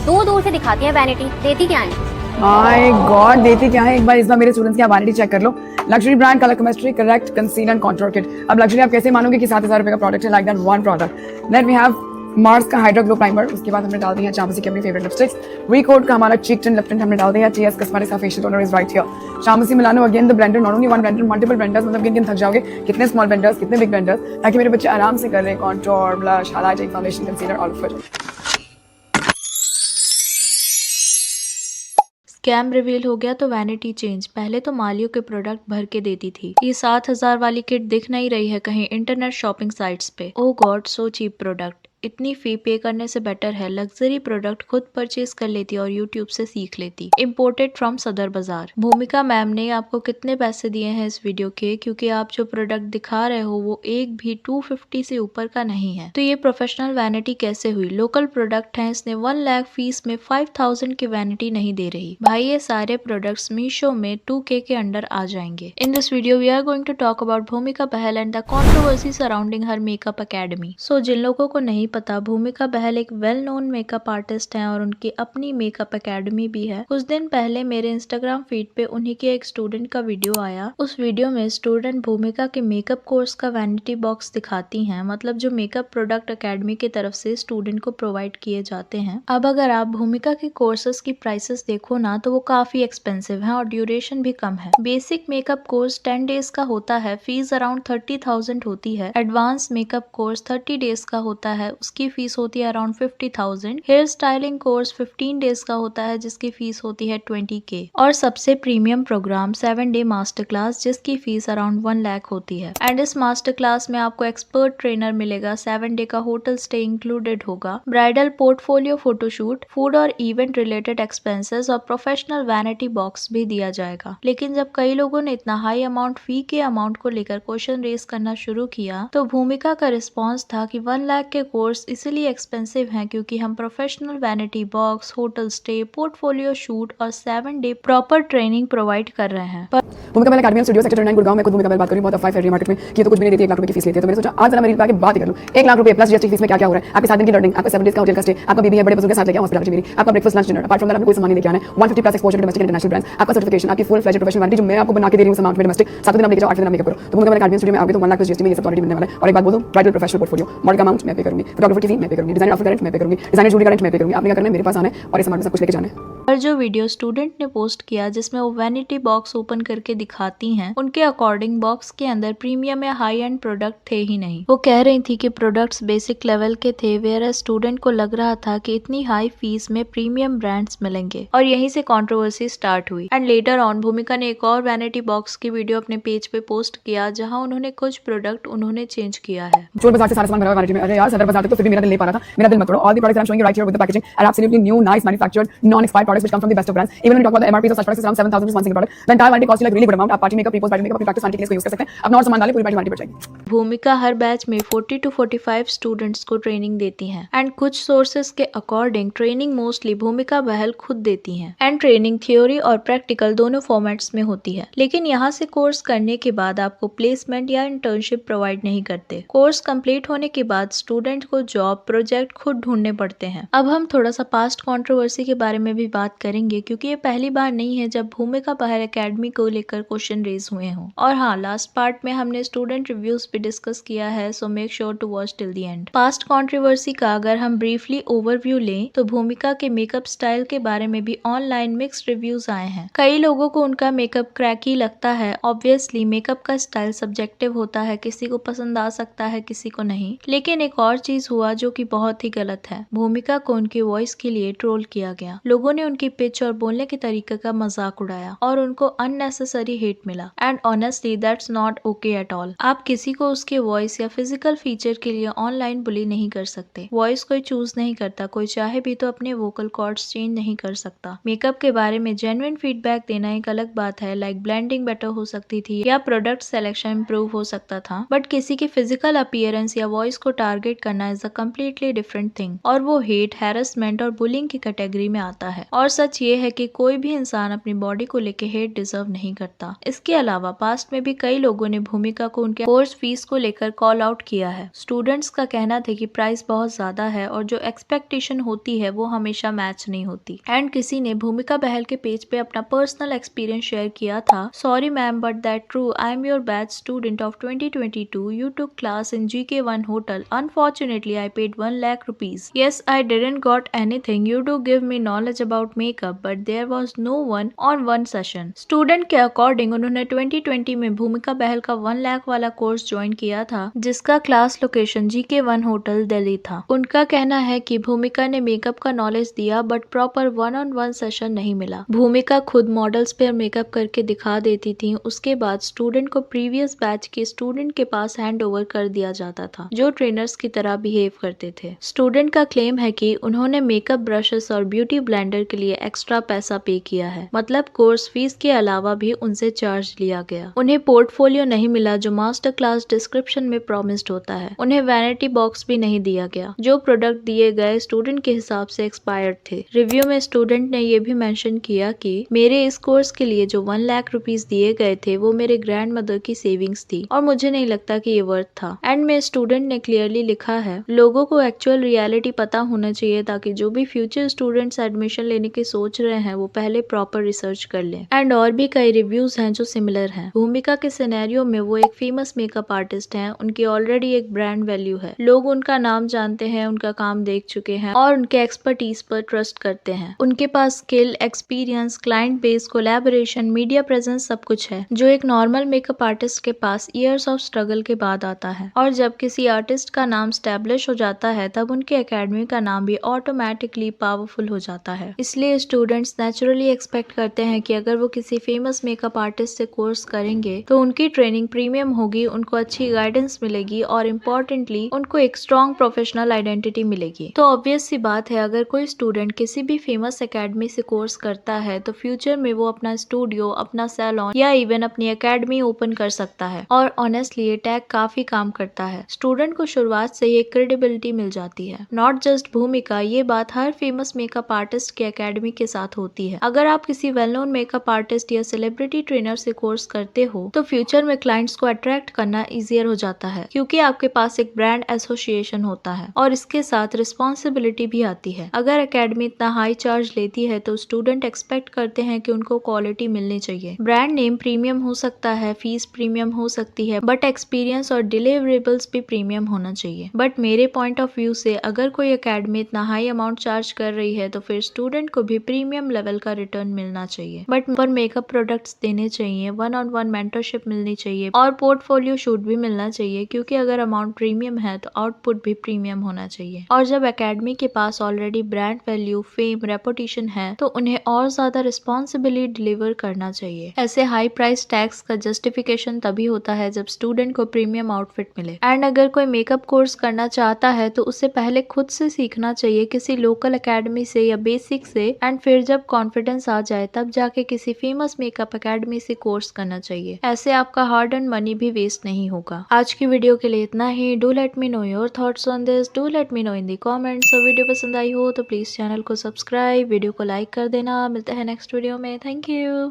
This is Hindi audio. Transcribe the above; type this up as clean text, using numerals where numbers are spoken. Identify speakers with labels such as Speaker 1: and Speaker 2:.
Speaker 1: दूर दूर से दिखाती है वैनिटी, देती क्या है?
Speaker 2: माय गॉड, देती क्या है? एक बार इस बार मेरे स्टूडेंट्स की वैनिटी चेक कर लो। Luxury brand colour chemistry correct concealer and contour kit. अब लग्जरी आप कैसे मानोगे कि 7,000 रुपए का प्रोडक्ट है? Like that one product. Then we have Mars का हाइड्रा ग्लो प्राइमर। उसके बाद हमने डाल दिया शामसी की अपनी फेवरेट लिपस्टिक्स। रिकोड का हमारा चीक टिन लिप टिंट हमने डाल दिया। टीएस कॉस्मेटिक्स का facial toner is right here. शामसी मिलानो again the blender, not only one blender, multiple blenders. मतलब गिन थक जाओगे कितने स्मॉल ब्लेंडर्स, कितने बिग ब्लेंडर्स, ताकि मेरे बच्चे आराम से कर रहे contour, blush, highlighting, foundation, concealer, all of it.
Speaker 3: Scam reveal हो गया तो वैनिटी चेंज। पहले तो मालियों के प्रोडक्ट भर के देती थी। ये 7,000 वाली किट दिख नहीं रही है कहीं इंटरनेट शॉपिंग साइट्स पे। ओह गॉड, सो चीप प्रोडक्ट। इतनी फी पे करने से बेटर है लग्जरी प्रोडक्ट खुद परचेज कर लेती और यूट्यूब से सीख लेती। इम्पोर्टेड फ्रॉम सदर बाजार। भूमिका मैम ने आपको कितने पैसे दिए हैं इस वीडियो के, क्योंकि आप जो प्रोडक्ट दिखा रहे हो वो एक भी 250 से ऊपर का नहीं है। तो ये प्रोफेशनल वैनिटी कैसे हुई? लोकल प्रोडक्ट है, इसने 1 लाख फीस में 5,000 की वैनिटी नहीं दे रही। भाई ये सारे प्रोडक्ट्स मीशो में 2K के अंडर आ जाएंगे। In this video we are going to talk about Bhumika Bahl and the controversy surrounding her makeup academy. So जिन लोगों को नहीं पता, भूमिका बहल एक वेल नोन मेकअप आर्टिस्ट हैं और उनकी अपनी मेकअप एकेडमी भी है। कुछ दिन पहले मेरे इंस्टाग्राम फीड पे उन्हीं के एक स्टूडेंट का वीडियो आया। उस वीडियो में स्टूडेंट भूमिका के मेकअप कोर्स का वैनिटी बॉक्स दिखाती हैं, मतलब जो मेकअप प्रोडक्ट एकेडमी की तरफ से स्टूडेंट को प्रोवाइड किए जाते हैं। अब अगर आप भूमिका के कोर्सेज की प्राइसेस देखो ना, तो वो काफी एक्सपेंसिव है और ड्यूरेशन भी कम है। बेसिक मेकअप कोर्स 10 डेज का होता है, फीस अराउंड 30,000 होती है। एडवांस मेकअप कोर्स 30 डेज का होता है, उसकी फीस होती है around 50,000। Hair styling course 15 days का होता है, जिसकी फीस होती है 20K। और सबसे premium program 7 day master class, जिसकी फीस अराउंड 1 लाख होती है। एंड इस मास्टर क्लास में आपको एक्सपर्ट ट्रेनर मिलेगा, 7 डे का होटल स्टे इंक्लूडेड होगा, ब्राइडल पोर्टफोलियो फोटोशूट, फूड और इवेंट रिलेटेड एक्सपेंसेस और प्रोफेशनल वैनिटी बॉक्स भी दिया जाएगा। लेकिन जब कई लोगों ने इतना हाई अमाउंट फी के अमाउंट को लेकर क्वेश्चन रेज करना शुरू किया, तो भूमिका का रिस्पॉन्स था कि 1 लाख के कोर्स इसलिए एक्सपेंसिव हैं क्योंकि हम professional vanity box, hotel stay, portfolio shoot और 7 डे प्रॉपर ट्रेनिंग प्रोवाइड कर रहे हैं।
Speaker 2: भूमिका बहल अकेडमी स्टूडियो सेक्टर 9 गुड़गांव में खुद भूमिका बहल बात करी बहुत अफवाह फैल रही है मार्केट में कि ये तो कुछ भी नहीं देती, 1 लाख रुपए की फीस लेती है। तो मैंने सोचा आज जरा मेरी आके बात ही कर लूं। 1 लाख रुपए प्लस जीएसटी फीस में क्या क्या हो रहा है? आपके 7 दिन की लर्निंग, आपका 7 डेज का होटल का स्टे, आपका बेबी है, बड़े बुजुर्ग के साथ लेके हॉस्पिटल मेरी, आपका breakfast lunch dinner, apart from that आपको कोई सामान नहीं लेके आना है। 150 plus exposure domestic international brands, आपका सर्टिफिकेशन, आपकी फुल फ्लेज्ड प्रोफेशनल वैनिटी जो मैं आपको बना के दे रही हूं, अमाउंट में डोमेस्टिक 7 दिन आप लेके जाओ, 8 दिन आप मेकअप करो। तो भूमिका बहल अकेडमी स्टूडियो में आओगे तो 1 लाख प्लस जीएसटी में ये सब ऑलरेडी मिलने वाला है। और एक बात बोल दूं, ब्राइडल प्रोफेशनल पोर्टफोलियो, मॉडल का अमाउंट मैं पे करूंगी, फोटोग्राफर की फी मैं पे करूंगी, डिजाइनर आउटफिट का रेंट मैं पे करूंगी, डिजाइनर ज्वेलरी का रेंट मैं पे करूंगी। आपने क्या करना है? मेरे पास आना है और इस अमाउंट में सब कुछ लेके जाना है।
Speaker 3: और जो वीडियो स्टूडेंट ने पोस्ट किया जिसमें वो वैनिटी बॉक्स ओपन करके दिखाती हैं, उनके अकॉर्डिंग बॉक्स के अंदर प्रीमियम या हाई एंड प्रोडक्ट थे ही नहीं। वो कह रही थी कि प्रोडक्ट्स बेसिक लेवल के थे, वेयर स्टूडेंट को लग रहा था कि इतनी हाई फीस में प्रीमियम ब्रांड्स मिलेंगे। और यहीं से कंट्रोवर्सी स्टार्ट हुई। एंड लेटर ऑन भूमिका ने एक और वैनिटी बॉक्स की वीडियो अपने पेज पे पोस्ट किया, जहां उन्होंने कुछ प्रोडक्ट उन्होंने चेंज किया है।
Speaker 2: चोर बाजार से सारा सामान भरा हुआ वैनिटी में। अरे यार, सदर बाजार तक तो फिर भी मेरा दिल नहीं पा रहा था। मेरा दिल मत तोड़ो। All the products I am showing you right here with the packaging are absolutely new, nice, manufactured, non expired products which come from the best of brands. Even when we talk about the MRPs of such products, around 7,000 is one single product. The entire vanity costs you like really good amount. आप पार्टी मेकअप, प्रीपोज पार्टी मेकअप, अपनी प्रैक्टिस वांटी के लिए इसको यूज कर सकते हैं। अपना और सामान डालें, पूरी पार्टी वांटी पड़ जाएगी।
Speaker 3: भूमिका हर बैच में 40 to 45 स्टूडेंट्स को ट्रेनिंग देती हैं। एंड कुछ सोर्सेज के अकॉर्डिंग ट्रेनिंग मोस्टली भूमिका बहल खुद देती हैं। एंड ट्रेनिंग थ्योरी और प्रैक्टिकल दोनों फॉर्मेट्स में होती है। लेकिन यहाँ से कोर्स करने के बाद आपको प्लेसमेंट या इंटर्नशिप प्रोवाइड नहीं करते। कोर्स कंप्लीट होने के बाद स्टूडेंट को जॉब प्रोजेक्ट खुद ढूंढने पड़ते हैं। अब हम थोड़ा सा पास्ट कंट्रोवर्सी के बारे में भी बात करेंगे, क्योंकि ये पहली बार नहीं है जब भूमिका बहल एकेडमी को लेकर क्वेश्चन रेज हुए हों। और हाँ, लास्ट पार्ट में हमने स्टूडेंट रिव्यूज भी डिस्कस किया है, so make sure to watch till the end. Past controversy का अगर हम ब्रीफली ओवरव्यू लें तो भूमिका के मेकअप स्टाइल के बारे में भी ऑनलाइन मिक्स्ड रिव्यूज आए हैं। कई लोगों को उनका मेकअप क्रैकी लगता है। ऑब्वियसली मेकअप का स्टाइल सब्जेक्टिव होता है, किसी को पसंद आ सकता है, किसी को नहीं। लेकिन एक और चीज हुआ जो कि बहुत ही गलत है। भूमिका को उनकी वॉइस के लिए ट्रोल किया गया। लोगों ने उनकी पिच और बोलने के तरीके का मजाक उड़ाया और उनको अननेसेसरी हेट मिला। And honestly that's not okay at all. आप किसी को उसके वॉइस या फिजिकल फीचर के लिए ऑनलाइन बुली नहीं कर सकते। वॉइस कोई चूज नहीं करता, कोई चाहे भी तो अपने वोकल कॉर्ड्स चेंज नहीं कर सकता। मेकअप के बारे में जेन्युइन फीडबैक देना एक अलग बात है, लाइक ब्लेंडिंग बेटर हो सकती थी या प्रोडक्ट सिलेक्शन इंप्रूव हो सकता था। बट किसी की फिजिकल अपीयरेंस या वॉइस को टारगेट करना is a completely different thing, और वो हेट, हैरेसमेंट और बुलिंग की कैटेगरी में आता है। और सच ये है कि कोई भी इंसान अपनी बॉडी को लेके हेट डिजर्व नहीं करता। इसके अलावा पास्ट में भी कई लोगों ने भूमिका को उनके कोर्स फीस को लेकर कॉल आउट किया है। स्टूडेंट्स का कहना था कि प्राइस बहुत ज्यादा है और जो एक्सपेक्टेशन होती है वो हमेशा मैच नहीं होती। एंड किसी ने भूमिका बहल के पेज पे अपना पर्सनल एक्सपीरियंस शेयर किया था। Sorry ma'am but that true, I am your batch student of 2022, you took class in GK1 hotel, unfortunately I paid 1 lakh rupees. Yes, I didn't got anything, you do give me knowledge about makeup but there was no one on one session. Student के अकॉर्डिंग उन्होंने 2020 में भूमिका बहल का 1 लाख वाला कोर्स ज्वाइन किया था जिसका class location GK1 hotel Delhi था। उनका कहना है कि भूमिका ने मेकअप का नॉलेज दिया बट प्रॉपर 1-on-1 सेशन नहीं मिला। भूमिका खुद मॉडल्स पर मेकअप करके दिखा देती थी, उसके बाद स्टूडेंट को प्रीवियस बैच के स्टूडेंट के पास हैंड ओवर कर दिया जाता था जो ट्रेनर्स की तरह बिहेव करते थे। स्टूडेंट का क्लेम है कि उन्होंने मेकअप ब्रशेस और ब्यूटी ब्लेंडर के लिए एक्स्ट्रा पैसा पे किया है, मतलब कोर्स फीस के अलावा भी उनसे चार्ज लिया गया। उन्हें पोर्टफोलियो नहीं मिला जो मास्टर क्लास डिस्क्रिप्शन में प्रॉमिस्ड होता है। उन्हें वैनिटी बॉक्स भी नहीं दिया गया। जो प्रोडक्ट दिए गए स्टूडेंट के हिसाब से एक्सपायर्ड थे। रिव्यू में स्टूडेंट ने ये भी मेंशन किया कि मेरे इस कोर्स के लिए जो 1 लाख रुपीस दिए गए थे वो मेरे ग्रैंड मदर की सेविंग्स थी और मुझे नहीं लगता कि ये वर्थ था। एंड में स्टूडेंट ने क्लियरली लिखा है, लोगों को एक्चुअल रियलिटी पता होना चाहिए ताकि जो भी फ्यूचर स्टूडेंट्स एडमिशन लेने की सोच रहे हैं वो पहले प्रॉपर रिसर्च कर लें। एंड और भी कई रिव्यूज हैं जो सिमिलर हैं। भूमिका के सिनेरियो में वो एक फेमस मेकअप आर्टिस्ट हैं, उनकी ऑलरेडी एक ब्रांड वैल्यू है, लोग उनका नाम जानते हैं, उनका काम देख चुके हैं और उनके एक्सपर्टीज पर ट्रस्ट करते हैं। उनके पास skill, experience, client base, collaboration, media presence सब कुछ है जो एक नॉर्मल मेकअप आर्टिस्ट के पास ईयर्स ऑफ स्ट्रगल के बाद आता है। और जब किसी आर्टिस्ट का नाम स्टैब्लिश हो जाता है तब उनके एकेडमी का नाम भी ऑटोमेटिकली पावरफुल हो जाता है। इसलिए स्टूडेंट्स नेचुरली एक्सपेक्ट करते हैं कि अगर वो किसी फेमस मेकअप आर्टिस्ट से कोर्स करेंगे तो उनकी ट्रेनिंग प्रीमियम होगी, उनको अच्छी गाइडेंस मिलेगी और इम्पोर्टेंटली उनको एक स्ट्रॉन्ग प्रोफेशनल आइडेंटिटी मिलेगी। तो ऑब्वियस सी बात है, अगर कोई स्टूडेंट किसी भी फेमस एकेडमी से कोर्स करता है तो फ्यूचर में वो अपना स्टूडियो, अपना सैलून या इवन अपनी एकेडमी ओपन कर सकता है। और ऑनेस्टली ये टैग काफी काम करता है। स्टूडेंट को शुरुआत से ये क्रेडिबिलिटी मिल जाती है। नॉट जस्ट भूमिका, ये बात हर फेमस मेकअप आर्टिस्ट के एकेडमी के साथ होती है। अगर आप किसी वेल नोन मेकअप आर्टिस्ट या सेलिब्रिटी ट्रेनर से कोर्स करते हो तो फ्यूचर में क्लाइंट्स को अट्रैक्ट करना इजियर हो जाता है क्योंकि आपके पास एक ब्रांड एसोसिएशन होता है और इसके साथ रिस्पॉन्सिबिलिटी भी आती है। अगर एकेडमी इतना हाई चार्ज लेती है तो स्टूडेंट एक्सपेक्ट करते हैं कि उनको क्वालिटी मिलनी चाहिए। ब्रांड नेम प्रीमियम हो सकता है, फीस प्रीमियम हो सकती है, बट एक्सपीरियंस और डिलीवरेबल्स भी प्रीमियम होना चाहिए। बट मेरे पॉइंट ऑफ व्यू से अगर कोई एकेडमी इतना हाई अमाउंट चार्ज कर रही है तो फिर स्टूडेंट को भी प्रीमियम लेवल का रिटर्न मिलना चाहिए। बट पर मेकअप प्रोडक्ट्स देने चाहिए, 1-on-1 मेंटरशिप मिलनी चाहिए और पोर्टफोलियो शूट भी मिलना चाहिए क्योंकि अगर अमाउंट प्रीमियम है तो आउटपुट भी प्रीमियम होना चाहिए। और जब एकेडमी के पास already brand value, fame, reputation है तो उन्हें और ज्यादा रिस्पॉन्सिबिलिटी डिलीवर करना चाहिए। ऐसे हाई प्राइस टैग्स का जस्टिफिकेशन तभी होता है जब स्टूडेंट को प्रीमियम आउटफिट मिले। एंड अगर कोई मेकअप कोर्स करना चाहता है तो उसे पहले खुद से सीखना चाहिए, किसी लोकल एकेडमी से या बेसिक से, एंड फिर जब कॉन्फिडेंस आ जाए तब जाके किसी फेमस मेकअप एकेडमी से कोर्स करना चाहिए। ऐसे आपका हार्ड एंड मनी भी वेस्ट नहीं होगा। आज की वीडियो के लिए इतना ही। Do let me know your thoughts on this, do let me know in the comments. Video पसंद आई हो तो प्लीज चैनल को सब्सक्राइब, वीडियो को लाइक कर देना। मिलते हैं नेक्स्ट वीडियो में। Thank you.